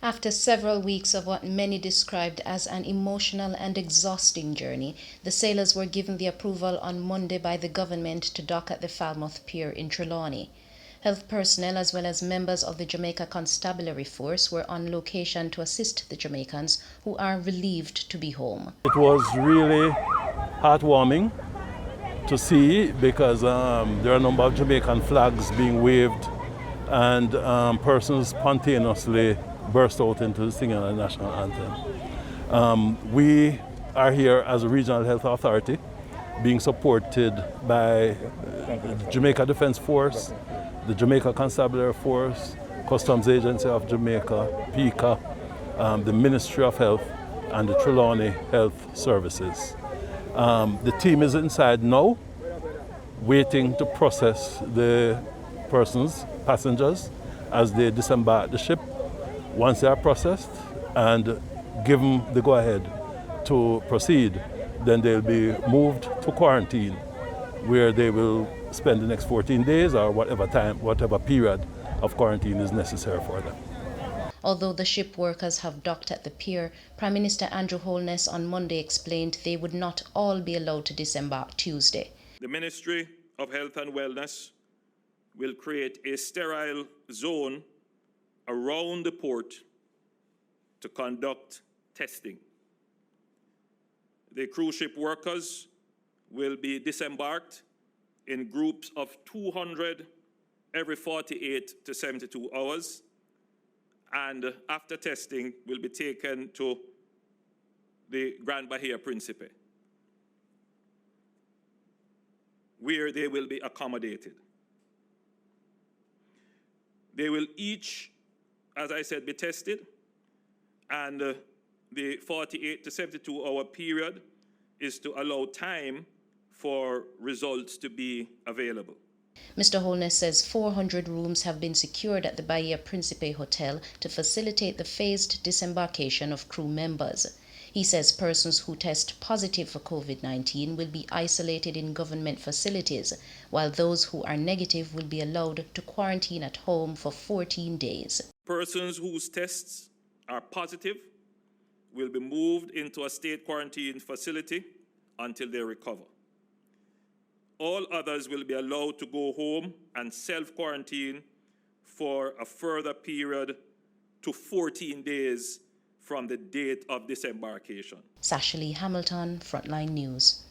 After several weeks of what many described as an emotional and exhausting journey, the sailors were given the approval on Monday by the government to dock at the Falmouth Pier in Trelawney. Health personnel as well as members of the Jamaica Constabulary Force were on location to assist the Jamaicans, who are relieved to be home. It was really heartwarming to see because there are a number of Jamaican flags being waved and persons spontaneously burst out into singing the national anthem. We are here as a regional health authority being supported by the Jamaica Defence Force, the Jamaica Constabulary Force, Customs Agency of Jamaica, PICA, the Ministry of Health, and the Trelawney Health Services. The team is inside now, waiting to process the passengers, as they disembark the ship. Once they are processed and given the go-ahead to proceed, then they'll be moved to quarantine, where they will spend the next 14 days or whatever period of quarantine is necessary for them. Although the ship workers have docked at the pier, Prime Minister Andrew Holness on Monday explained they would not all be allowed to disembark Tuesday. The Ministry of Health and Wellness will create a sterile zone around the port to conduct testing. The cruise ship workers will be disembarked in groups of 200 every 48 to 72 hours, and after testing will be taken to the Grand Bahia Principe, where they will be accommodated. They will each, as I said, be tested, and the 48 to 72 hour period is to allow time for results to be available. Mr. Holness says 400 rooms have been secured at the Bahia Principe Hotel to facilitate the phased disembarkation of crew members. He says persons who test positive for COVID-19 will be isolated in government facilities, while those who are negative will be allowed to quarantine at home for 14 days. Persons whose tests are positive will be moved into a state quarantine facility until they recover. All others will be allowed to go home and self-quarantine for a further period to 14 days from the date of disembarkation. Sashalee, Hamilton, Frontline News.